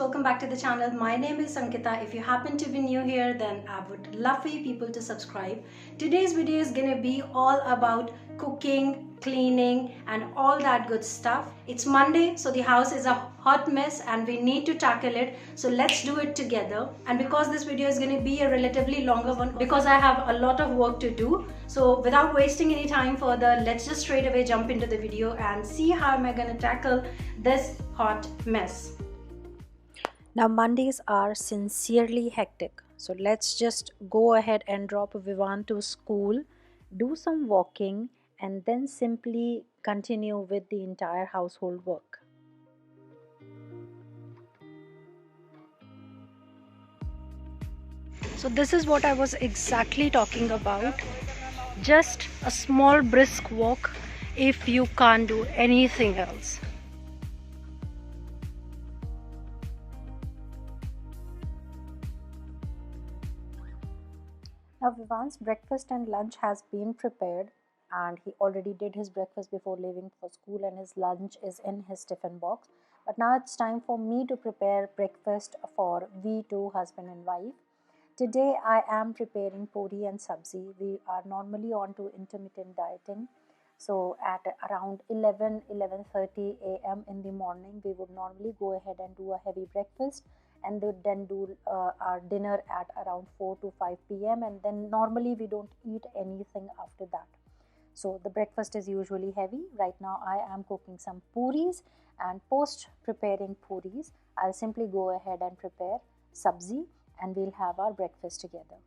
welcome back to the channel. My name is Ankita. If you happen to be new here, then I would love for you people to subscribe. Today's video is gonna be all about cooking, cleaning and all that good stuff. It's Monday, so the house is a hot mess and we need to tackle it. So let's do it together. And because this video is gonna be a relatively longer one, because I have a lot of work to do, so without wasting any time further, let's just straight away jump into the video and see how am I gonna tackle this hot mess. Now Mondays are sincerely hectic, so let's just go ahead and drop Vivan to school, do some walking and then simply continue with the entire household work. So this is what I was exactly talking about. Just a small brisk walk if you can't do anything else. Now Vivan's breakfast and lunch has been prepared and he already did his breakfast before leaving for school and his lunch is in his tiffin box. But now it's time for me to prepare breakfast for we two, husband and wife. Today I am preparing puri and sabzi. We are normally on to intermittent dieting. So at around 11:30 a.m. in the morning, we would normally go ahead and do a heavy breakfast and then do our dinner at around 4 to 5 p.m. and then normally we don't eat anything after that. So the breakfast is usually heavy. Right now I am cooking some puris and post preparing puris, I'll simply go ahead and prepare sabzi and we'll have our breakfast together.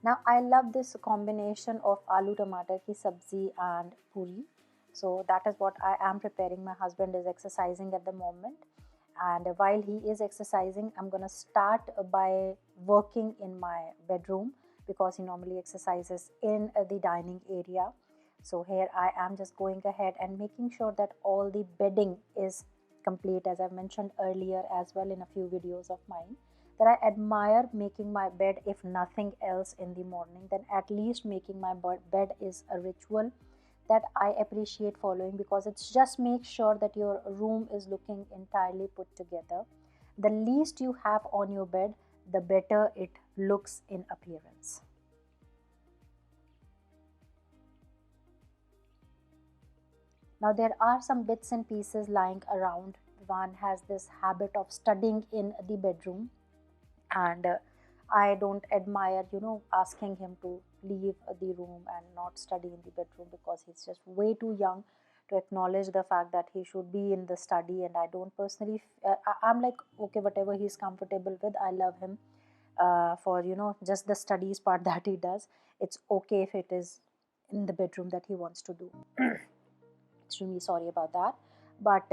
Now I love this combination of aloo tomato ki sabzi and puri. So that is what I am preparing. My husband is exercising at the moment and while he is exercising, I'm gonna start by working in my bedroom because he normally exercises in the dining area. So here I am just going ahead and making sure that all the bedding is complete, as I've mentioned earlier as well in a few videos of mine, that I admire making my bed. If nothing else in the morning, then at least making my bed is a ritual that I appreciate following because it's just make sure that your room is looking entirely put together. The least you have on your bed, the better it looks in appearance. Now there are some bits and pieces lying around. One has this habit of studying in the bedroom and I don't admire asking him to leave the room and not study in the bedroom because he's just way too young to acknowledge the fact that he should be in the study. And I don't personally I'm like, okay, whatever he's comfortable with, I love him for just the studies part that he does. It's okay if it is in the bedroom that he wants to do. Extremely sorry about that, but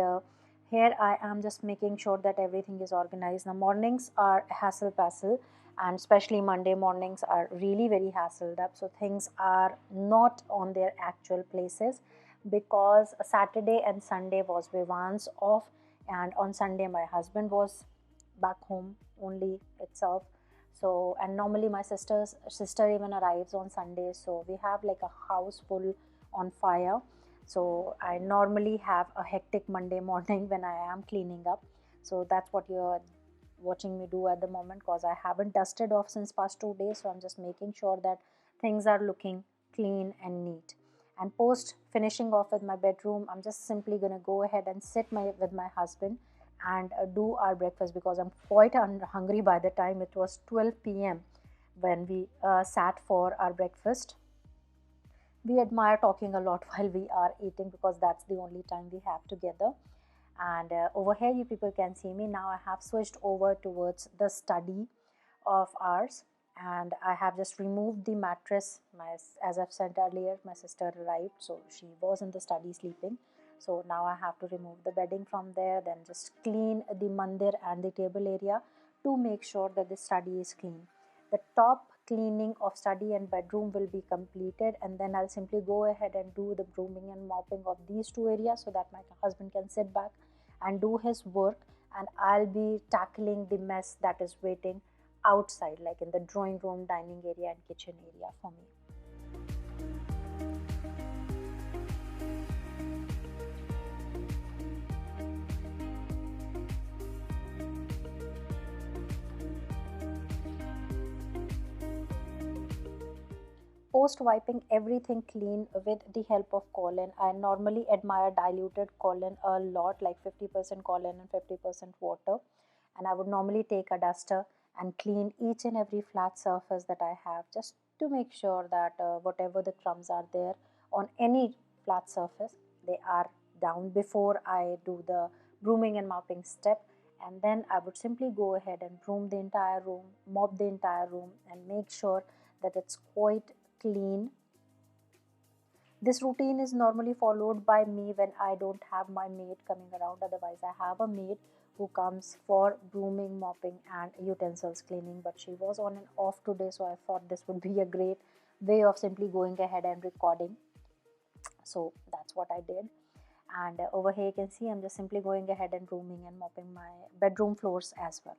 here I am just making sure that everything is organized. Now mornings are hassle passel and especially Monday mornings are really very hassled up, so things are not on their actual places because Saturday and Sunday was Vivan's off and on Sunday my husband was back home only itself. So and normally my sister even arrives on Sunday, so we have like a house full on fire. So I normally have a hectic Monday morning when I am cleaning up. So that's what you're watching me do at the moment because I haven't dusted off since past 2 days. So I'm just making sure that things are looking clean and neat. And post finishing off with my bedroom, I'm just simply going to go ahead and sit with my husband and do our breakfast because I'm quite hungry by the time it was 12 p.m. when we sat for our breakfast. We admire talking a lot while we are eating because that's the only time we have together. And over here you people can see me now. I have switched over towards the study of ours, and I have just removed the mattress. As I've said earlier, my sister arrived, so she was in the study sleeping. So now I have to remove the bedding from there, then just clean the mandir and the table area to make sure that the study is clean. The top cleaning of study and bedroom will be completed, and then I'll simply go ahead and do the brooming and mopping of these two areas so that my husband can sit back and do his work, and I'll be tackling the mess that is waiting outside, like in the drawing room, dining area, and kitchen area for me. Post wiping everything clean with the help of Colin, I normally admire diluted Colin a lot, like 50% Colin and 50% water. And I would normally take a duster and clean each and every flat surface that I have, just to make sure that whatever the crumbs are there on any flat surface, they are down before I do the brooming and mopping step. And then I would simply go ahead and broom the entire room, mop the entire room, and make sure that it's quite clean. This routine is normally followed by me when I don't have my maid coming around. Otherwise, I have a maid who comes for brooming, mopping, and utensils cleaning. But she was on and off today, so I thought this would be a great way of simply going ahead and recording. So that's what I did. And over here, you can see I'm just simply going ahead and brooming and mopping my bedroom floors as well.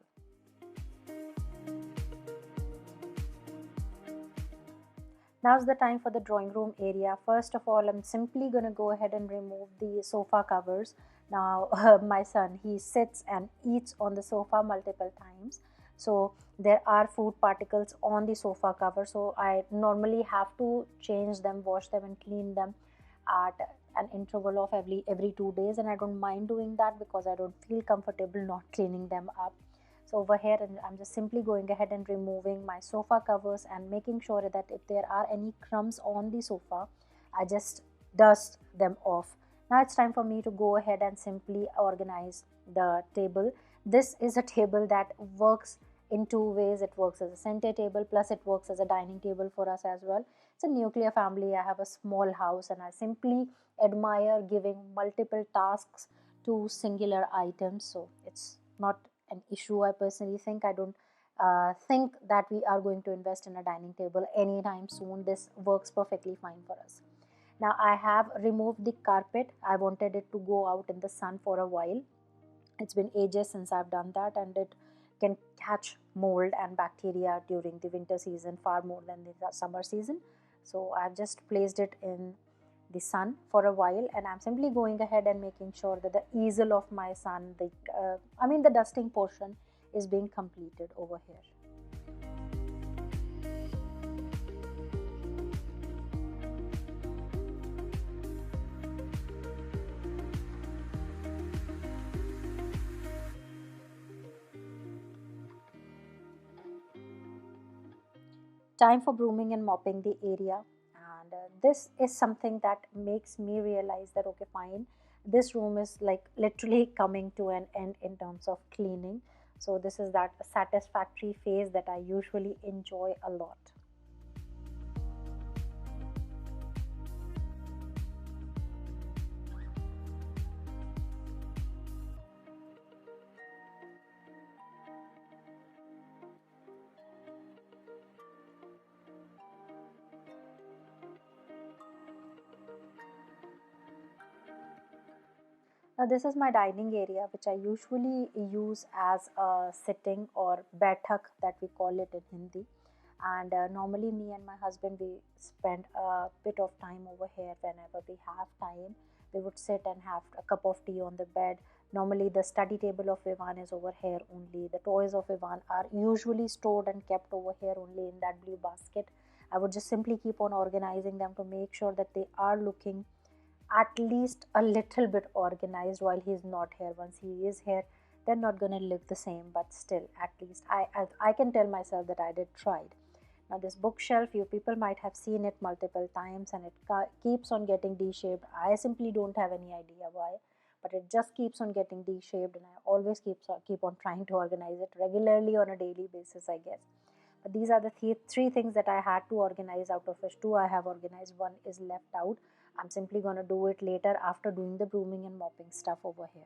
Now's the time for the drawing room area. First of all, I'm simply going to go ahead and remove the sofa covers. Now, my son, he sits and eats on the sofa multiple times. So, there are food particles on the sofa cover. So, I normally have to change them, wash them, and clean them at an interval of every 2 days. And I don't mind doing that because I don't feel comfortable not cleaning them up. So over here, and I'm just simply going ahead and removing my sofa covers and making sure that if there are any crumbs on the sofa, I just dust them off. Now it's time for me to go ahead and simply organize the table. This is a table that works in two ways. It works as a center table, plus it works as a dining table for us as well. It's a nuclear family. I have a small house, and I simply admire giving multiple tasks to singular items. So it's not an issue. I personally think I don't think that we are going to invest in a dining table anytime soon. This works perfectly fine for us. Now I have removed the carpet. I wanted it to go out in the sun for a while. It's been ages since I've done that, and it can catch mold and bacteria during the winter season far more than the summer season. So I've just placed it in the sun for a while, and I'm simply going ahead and making sure that the easel of my sun, the dusting portion, is being completed over here. Time for brooming and mopping the area. And this is something that makes me realize that okay, fine, this room is like literally coming to an end in terms of cleaning. So this is that satisfactory phase that I usually enjoy a lot. Now this is my dining area, which I usually use as a sitting or baithak that we call it in Hindi. And normally me and my husband, we spend a bit of time over here. Whenever we have time, we would sit and have a cup of tea on the bed. Normally the study table of Vivan is over here only. The toys of Vivan are usually stored and kept over here only in that blue basket. I would just simply keep on organizing them to make sure that they are looking at least a little bit organized while he's not here. Once he is here, they're not going to live the same, but still, at least I can tell myself that I did tried. Now this bookshelf, you people might have seen it multiple times, and it keeps on getting D-shaped. I simply don't have any idea why, but it just keeps on getting D-shaped, and I always keep on trying to organize it regularly on a daily basis, I guess. But these are the three things that I had to organize, out of which two I have organized, one is left out. I'm simply going to do it later after doing the brooming and mopping stuff over here.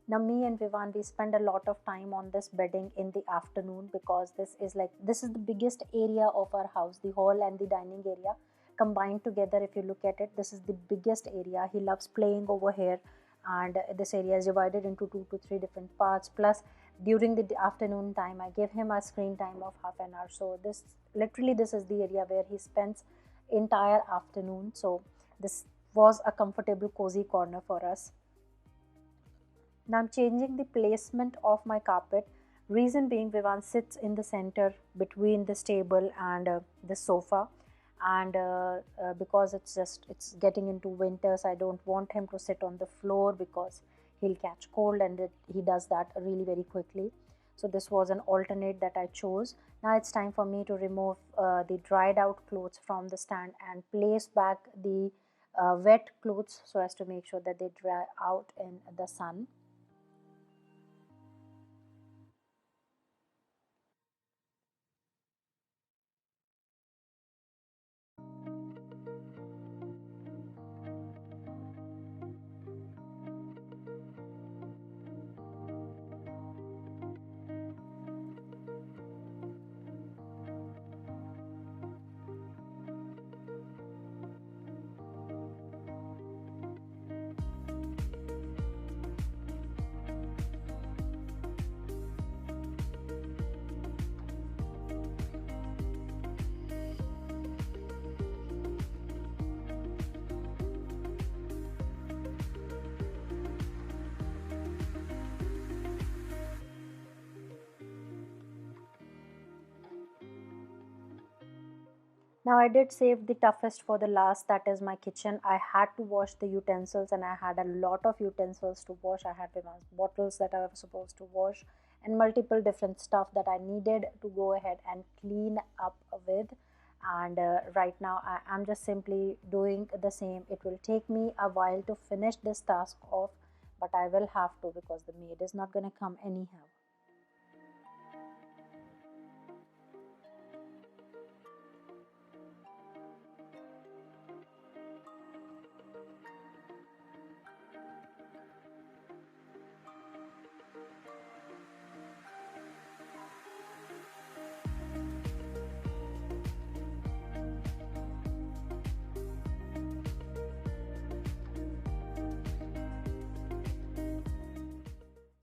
Now me and Vivan, we spend a lot of time on this bedding in the afternoon, because this is the biggest area of our house. The hall and the dining area combined together, if you look at it, this is the biggest area. He loves playing over here, and this area is divided into 2 to 3 different parts. Plus during the afternoon time, I give him a screen time of half an hour. So this is the area where he spends entire afternoon. So this was a comfortable, cozy corner for us. Now I'm changing the placement of my carpet. Reason being, Vivan sits in the center between this table and the sofa, and because it's getting into winter, so I don't want him to sit on the floor because he'll catch cold, and he does that really very quickly. So this was an alternate that I chose. Now it's time for me to remove the dried out clothes from the stand and place back the wet clothes, so as to make sure that they dry out in the sun. Now I did save the toughest for the last, that is my kitchen. I had to wash the utensils, and I had a lot of utensils to wash. I had bottles that I was supposed to wash, and multiple different stuff that I needed to go ahead and clean up with. And right now I am just simply doing the same. It will take me a while to finish this task off, but I will have to, because the maid is not going to come anyhow.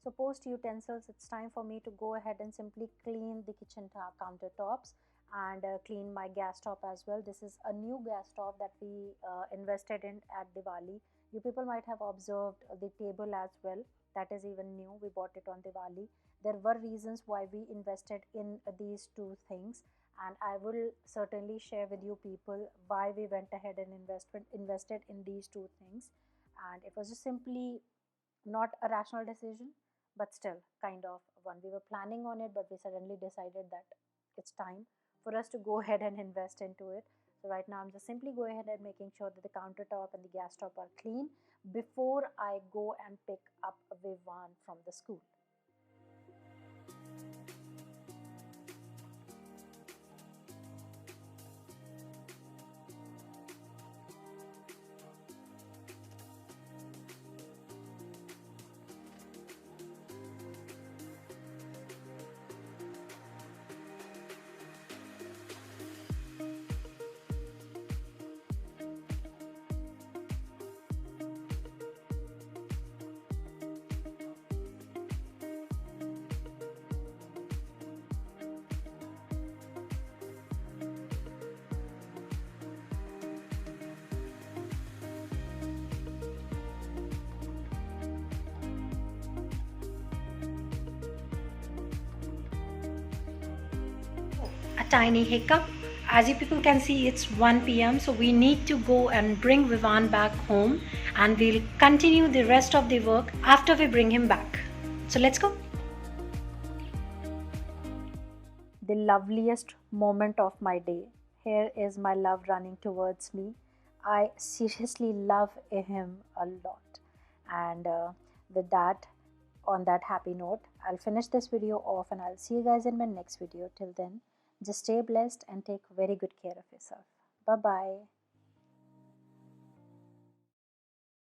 So post utensils, it's time for me to go ahead and simply clean the kitchen countertops, and clean my gas stove as well. This is a new gas stove that we invested in at Diwali. You people might have observed the table as well. That is even new. We bought it on Diwali. There were reasons why we invested in these two things, and I will certainly share with you people why we went ahead and invested in these two things. And it was just simply not a rational decision, but still kind of one. We were planning on it, but we suddenly decided that it's time for us to go ahead and invest into it. So right now I'm just simply going ahead and making sure that the countertop and the gas top are clean before I go and pick up Vivan from the school. tiny hiccup. As you people can see, it's 1 p.m. so we need to go and bring Vivan back home, and we'll continue the rest of the work after we bring him back. So let's go. The loveliest moment of my day. Here is my love running towards me. I seriously love him a lot. And with that, on that happy note, I'll finish this video off and I'll see you guys in my next video. Till then, just stay blessed and take very good care of yourself. Bye bye.